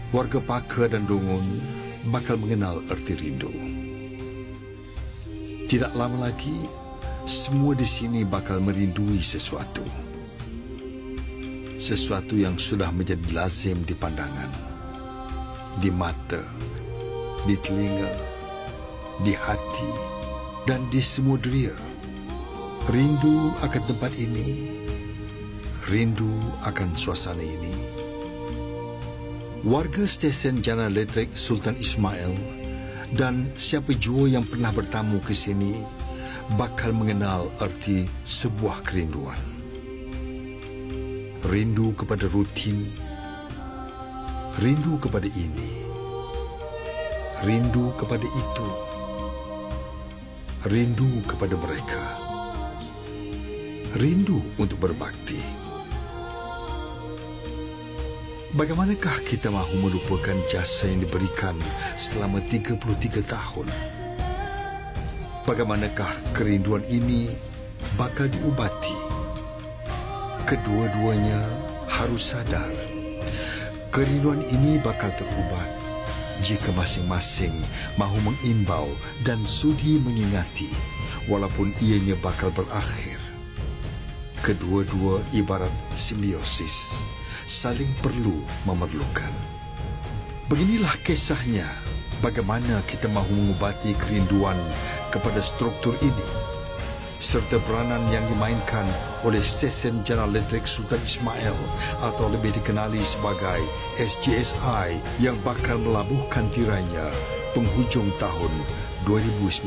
warga Paka dan Dungun bakal mengenal erti rindu. Tidak lama lagi, semua di sini bakal merindui sesuatu. Sesuatu yang sudah menjadi lazim di pandangan, di mata, di telinga, di hati, dan di semua deria. Rindu akan tempat ini, rindu akan suasana ini. Warga stesen Jana Elektrik Sultan Ismail dan siapa jua yang pernah bertamu ke sini bakal mengenal erti sebuah kerinduan. Rindu kepada rutin, rindu kepada ini, rindu kepada itu, rindu kepada mereka, rindu untuk berbakti. Bagaimanakah kita mahu melupakan jasa yang diberikan selama 33 tahun? Bagaimanakah kerinduan ini bakal diubati? Kedua-duanya harus sadar, kerinduan ini bakal terubat jika masing-masing mahu mengimbau dan sudi mengingati, walaupun ianya bakal berakhir. Kedua-dua ibarat simbiosis, saling perlu memerlukan. Beginilah kisahnya, bagaimana kita mahu mengubati kerinduan kepada struktur ini, serta peranan yang dimainkan oleh stesen Jana Elektrik Sultan Ismail atau lebih dikenali sebagai SJSI yang bakal melabuhkan tirainya penghujung tahun 2019.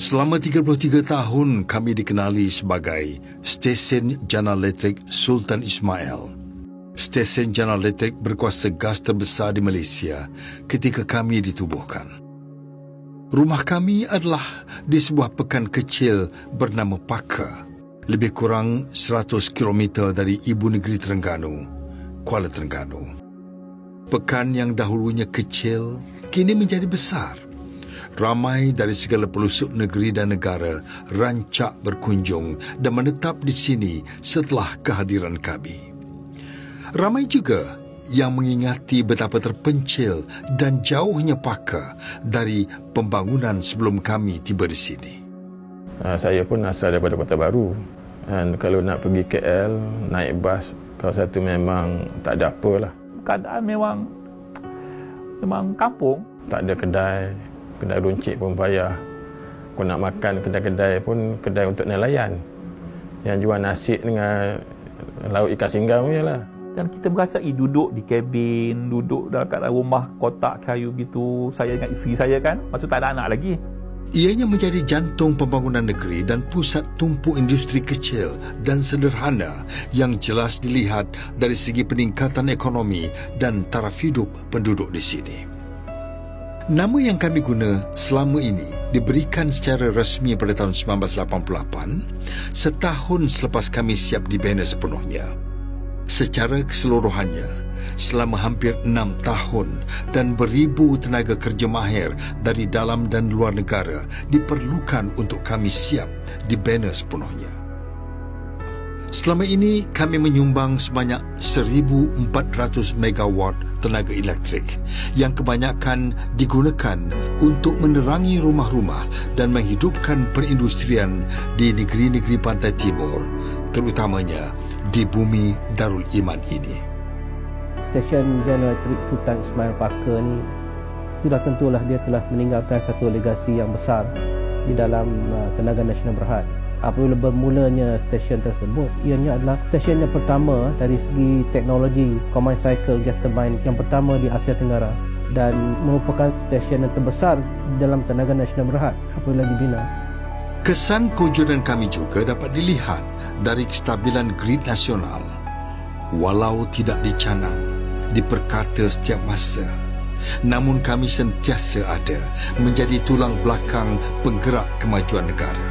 Selama 33 tahun kami dikenali sebagai stesen Jana Elektrik Sultan Ismail. Stesen Jana Elektrik berkuasa gas terbesar di Malaysia ketika kami ditubuhkan. Rumah kami adalah di sebuah pekan kecil bernama Paka, lebih kurang 100 km dari ibu negeri Terengganu, Kuala Terengganu. Pekan yang dahulunya kecil kini menjadi besar. Ramai dari segala pelosok negeri dan negara rancak berkunjung dan menetap di sini setelah kehadiran kami. Ramai juga yang mengingati betapa terpencil dan jauhnya Paka dari pembangunan sebelum kami tiba di sini. Saya pun asal daripada Kota Baru. Dan kalau nak pergi KL, naik bas, kalau satu memang tak ada apalah. Keadaan memang kampung. Tak ada kedai runcit pun payah. Kau nak makan kedai-kedai pun kedai untuk nelayan. Yang jual nasi dengan lauk ikan singgam je lah. Dan kita merasai duduk di kabin, duduk dekat rumah kotak kayu gitu. Saya dengan isteri saya kan, maksud tak ada anak lagi. Ianya menjadi jantung pembangunan negeri dan pusat tumpu industri kecil dan sederhana yang jelas dilihat dari segi peningkatan ekonomi dan taraf hidup penduduk di sini. Nama yang kami guna selama ini diberikan secara rasmi pada tahun 1988, setahun selepas kami siap dibina sepenuhnya. Secara keseluruhannya, selama hampir 6 tahun dan beribu tenaga kerja mahir dari dalam dan luar negara diperlukan untuk kami siap dibina sepenuhnya. Selama ini kami menyumbang sebanyak 1,400 megawatt tenaga elektrik yang kebanyakan digunakan untuk menerangi rumah-rumah dan menghidupkan perindustrian di negeri-negeri pantai timur, terutamanya di bumi Darul Iman ini. Stesen Jana Elektrik Sultan Ismail Paka ni sudah tentulah dia telah meninggalkan satu legasi yang besar di dalam tenaga nasional berhad. apabila bermulanya stesen tersebut, ianya adalah stesen yang pertama dari segi teknologi combined cycle gas turbine yang pertama di Asia Tenggara dan merupakan stesen yang terbesar dalam tenaga nasional berhad apabila dibina. Kesan kewujudan kami juga dapat dilihat dari kestabilan grid nasional. Walau tidak dicanang, diperkata setiap masa, namun kami sentiasa ada menjadi tulang belakang penggerak kemajuan negara.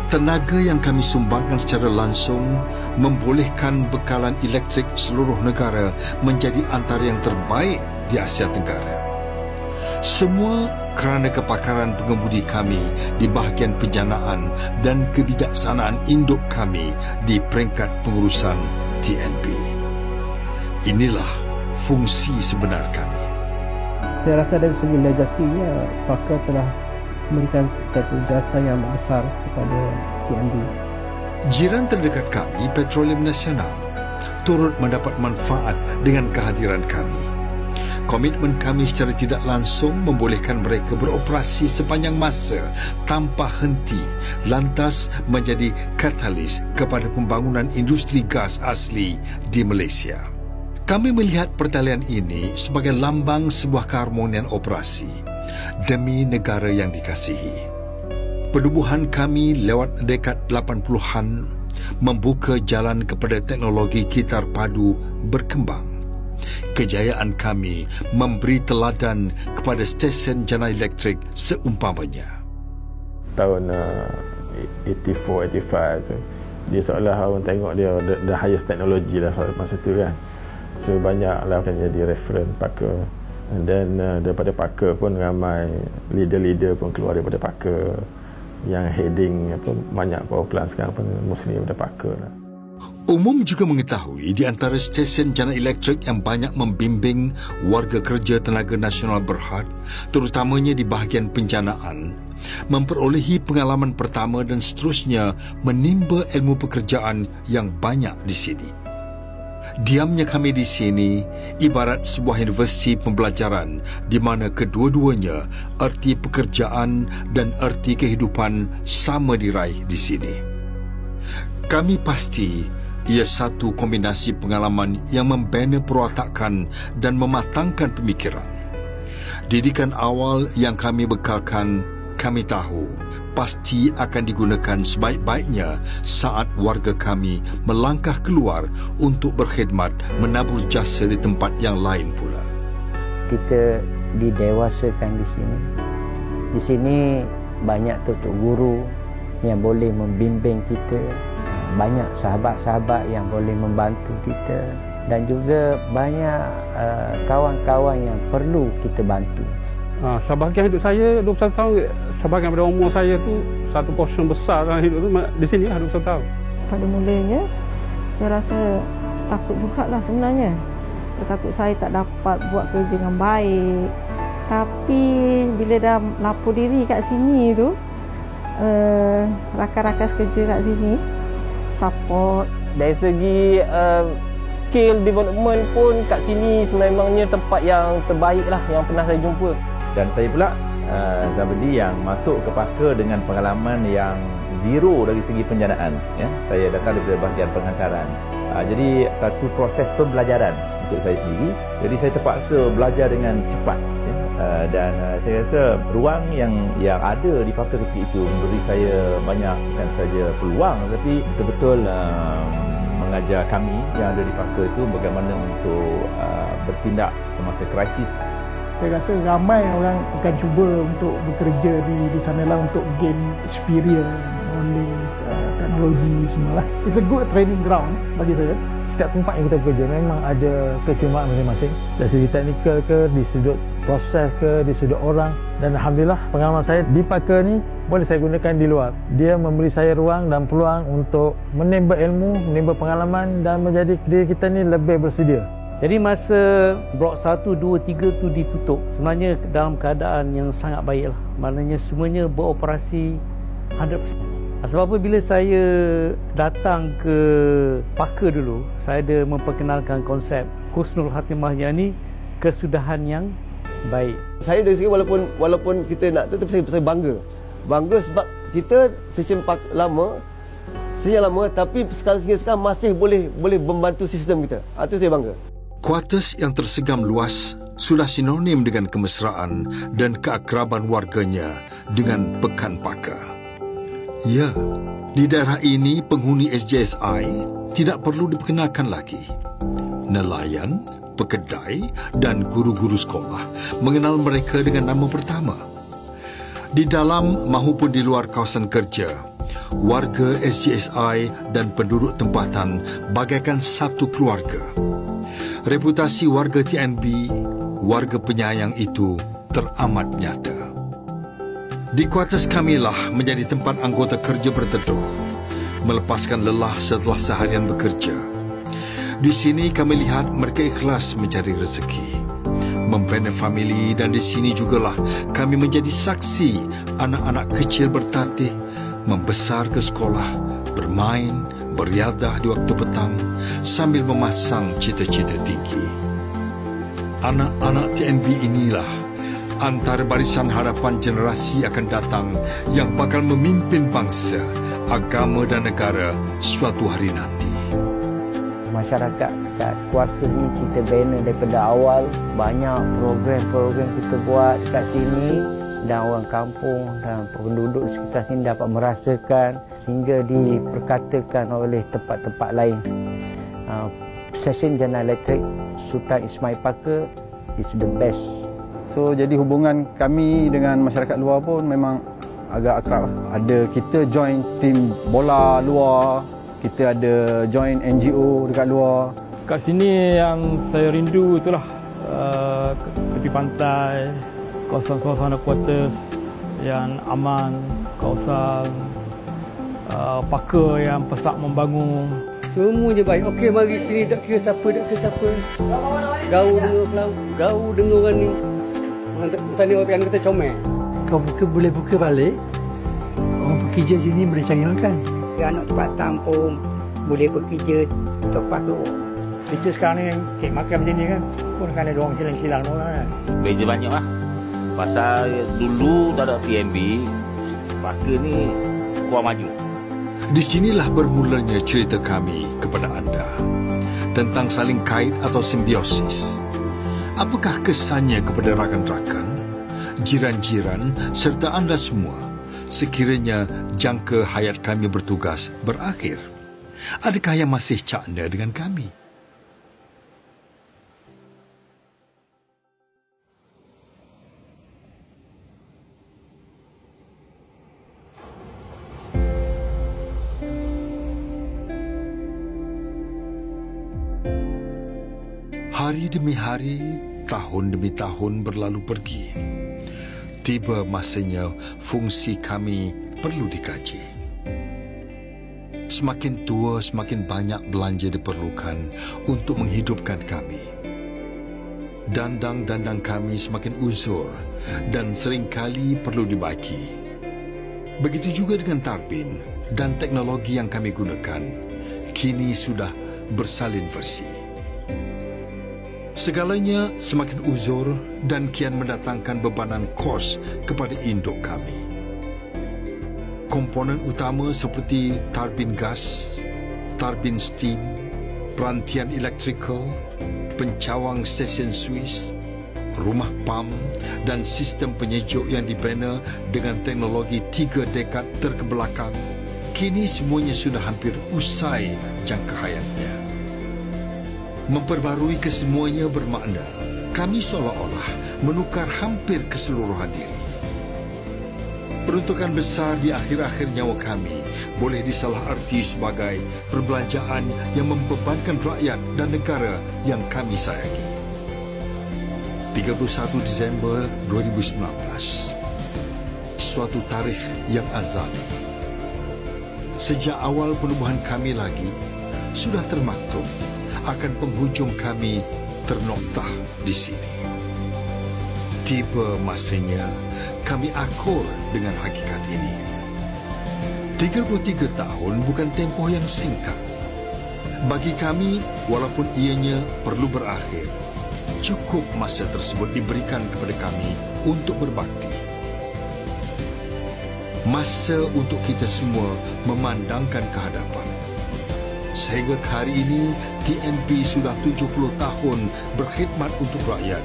Tenaga yang kami sumbangkan secara langsung membolehkan bekalan elektrik seluruh negara menjadi antara yang terbaik di Asia Tenggara. Semua kerana kepakaran pengemudi kami di bahagian penjanaan dan kebijaksanaan induk kami di peringkat pengurusan TNB. Inilah fungsi sebenar kami. Saya rasa dari segi legasinya, Parker telah memberikan satu jasa yang besar kepada TNB. Jiran terdekat kami, Petroleum Nasional, turut mendapat manfaat dengan kehadiran kami. Komitmen kami secara tidak langsung membolehkan mereka beroperasi sepanjang masa tanpa henti, lantas menjadi katalis kepada pembangunan industri gas asli di Malaysia. Kami melihat pertalian ini sebagai lambang sebuah keharmonian operasi demi negara yang dikasihi. Penubuhan kami lewat dekad 80-an membuka jalan kepada teknologi kitar padu berkembang. Kejayaan kami memberi teladan kepada stesen jana elektrik seumpamanya. Tahun 84-85 tu, dia seolah orang tengok dia the highest technology lah masa tu kan. So banyaklah akan jadi reference Parker. And then daripada Parker pun ramai leader-leader pun keluar daripada Parker. Yang heading banyak power plant sekarang pun mostly daripada Parker lah. Umum juga mengetahui di antara stesen jana elektrik yang banyak membimbing warga kerja tenaga nasional berhad, terutamanya di bahagian penjanaan, memperolehi pengalaman pertama dan seterusnya menimba ilmu pekerjaan yang banyak di sini. Diamnya kami di sini ibarat sebuah universiti pembelajaran di mana kedua-duanya erti pekerjaan dan erti kehidupan sama diraih di sini. Kami pasti ia satu kombinasi pengalaman yang membina perwatakan dan mematangkan pemikiran. Didikan awal yang kami bekalkan, kami tahu pasti akan digunakan sebaik-baiknya saat warga kami melangkah keluar untuk berkhidmat menabur jasa di tempat yang lain pula. Kita didewasakan di sini. Di sini banyak tutor guru yang boleh membimbing kita. Banyak sahabat-sahabat yang boleh membantu kita dan juga banyak kawan-kawan yang perlu kita bantu. Sebahagian hidup saya 21 tahun, sebahagian pada umur saya tu satu portion besar dalam hidup tu di sini lah 21 tahun. Pada mulanya saya rasa takut juga lah sebenarnya. Takut saya tak dapat buat kerja dengan baik. Tapi bila dah lapor diri kat sini tu, rakan-rakan kerja kat sini support. Dari segi skill development pun kat sini sememangnya tempat yang terbaik lah yang pernah saya jumpa. Dan saya pula Zabdi yang masuk ke Parker dengan pengalaman yang zero dari segi penjanaan. Ya. Saya datang daripada bahagian penghantaran. Jadi satu proses pembelajaran untuk saya sendiri. Jadi saya terpaksa belajar dengan cepat. Ya. Dan saya rasa ruang yang ada di Parker ketika itu memberi saya banyak bukan saja peluang tapi betul-betul mengajar kami yang ada di Parker itu bagaimana untuk bertindak semasa krisis. Saya rasa ramai orang akan cuba untuk bekerja di sana lah untuk gain experience, knowledge, teknologi semua lah. It's a good training ground bagi saya. Setiap tempat yang kita bekerja memang ada keistimewaan masing-masing. Dari segi teknikal ke, di sudut proses ke, di sudut orang. Dan Alhamdulillah pengalaman saya di Parker ni boleh saya gunakan di luar. Dia memberi saya ruang dan peluang untuk menimba ilmu, menimba pengalaman dan menjadi diri kita ni lebih bersedia. Jadi masa blok 1, 2, 3 tu ditutup, sebenarnya dalam keadaan yang sangat baik lah. Maknanya semuanya beroperasi 100%. Sebab apa bila saya datang ke Parker dulu, saya ada memperkenalkan konsep Husnul Khatimahnya ni kesudahan yang baik. Saya dari sini walaupun kita nak tu, tapi saya bangga sebab kita stesen lama, tapi sekarang masih boleh membantu sistem kita. Itu saya bangga. Kuartus yang tersegam luas sudah sinonim dengan kemesraan dan keakraban warganya dengan Pekan Pakar. Ya, di daerah ini penghuni SJSI tidak perlu diperkenalkan lagi. Nelayan, pekedai dan guru-guru sekolah mengenal mereka dengan nama pertama. Di dalam maupun di luar kawasan kerja, warga SJSI dan penduduk tempatan bagaikan satu keluarga. Reputasi warga TNB, warga penyayang itu teramat nyata. Di kuartus kamilah menjadi tempat anggota kerja berteduh, melepaskan lelah setelah seharian bekerja. Di sini kami lihat mereka ikhlas mencari rezeki, membina famili, dan di sini jugalah kami menjadi saksi anak-anak kecil bertatih, membesar ke sekolah, bermain, beriadah di waktu petang sambil memasang cita-cita tinggi. Anak-anak TNB inilah antara barisan harapan generasi akan datang yang bakal memimpin bangsa, agama dan negara suatu hari nanti. Masyarakat kat kuartus ni kita bina daripada awal, banyak program-program kita buat kat sini dan orang kampung dan penduduk sekitar sini dapat merasakan hingga diperkatakan oleh tempat-tempat lain. Stesen General Electric Sultan Ismail Pakar is the best. So jadi hubungan kami dengan masyarakat luar pun memang agak akrab. Ada kita join tim bola luar, kita ada join NGO dekat luar. Kat sini yang saya rindu itulah tepi pantai, kawasan suasana kuartus yang aman, kawasan pakar yang pesak membangun. Semua je baik. Okey, mari sini, tak kira siapa. Gaul dengan orang ni. Misalnya orang kata comel. Kau boleh buka balik, orang pekerja sini boleh cari makan. Anak tempatan pun boleh bekerja tempat tu. Kita sekarang ni kek makan macam ni kan, pun kan ada orang silang-silang orang kan. Beza banyak lah. Pasal dulu tak ada TNB, Pakar ni kuat maju. Di sinilah bermulanya cerita kami kepada anda tentang saling kait atau simbiosis. Apakah kesannya kepada rakan-rakan, jiran-jiran serta anda semua sekiranya jangka hayat kami bertugas berakhir? Adakah yang masih cakna dengan kami? Hari demi hari, tahun demi tahun berlalu pergi. Tiba masanya fungsi kami perlu dikaji. Semakin tua, semakin banyak belanja diperlukan untuk menghidupkan kami. Dandang-dandang kami semakin uzur dan seringkali perlu dibaiki. Begitu juga dengan tarbin dan teknologi yang kami gunakan, kini sudah bersalin versi. Segalanya semakin uzur dan kian mendatangkan bebanan kos kepada induk kami. Komponen utama seperti tarbin gas, tarbin steam, perantian elektrikal, pencawang stesen Swiss, rumah pam dan sistem penyejuk yang dibina dengan teknologi 3 dekad terkebelakang, kini semuanya sudah hampir usai jangka hayatnya. Memperbarui kesemuanya bermakna kami seolah-olah menukar hampir keseluruhan diri. Peruntukan besar di akhir-akhir nyawa kami boleh disalaharti sebagai perbelanjaan yang membebankan rakyat dan negara yang kami sayangi. 31 Disember 2019, suatu tarikh yang azali. Sejak awal penubuhan kami lagi, sudah termaktub akan penghujung kami ternoktah di sini. Tiba masanya kami akur dengan hakikat ini. 33 tahun bukan tempoh yang singkat. Bagi kami, walaupun ianya perlu berakhir, cukup masa tersebut diberikan kepada kami untuk berbakti. Masa untuk kita semua memandangkan ke hadapan. Sehingga ke hari ini, TNP sudah 70 tahun berkhidmat untuk rakyat,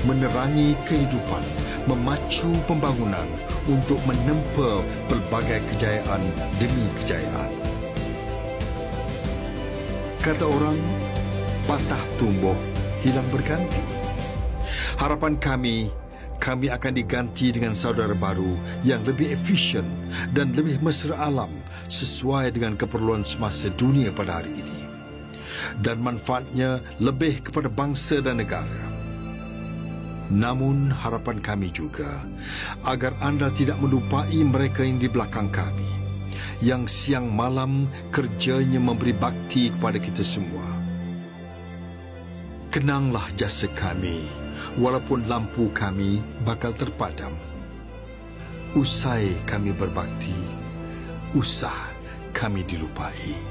menerangi kehidupan, memacu pembangunan untuk menempa pelbagai kejayaan demi kejayaan. Kata orang, patah tumbuh, hilang berganti. Harapan kami akan diganti dengan saudara baru yang lebih efisien dan lebih mesra alam sesuai dengan keperluan semasa dunia pada hari ini. Dan manfaatnya lebih kepada bangsa dan negara. Namun harapan kami juga agar anda tidak melupai mereka yang di belakang kami, yang siang malam kerjanya memberi bakti kepada kita semua. Kenanglah jasa kami, walaupun lampu kami bakal terpadam. Usai kami berbakti, usah kami dilupai.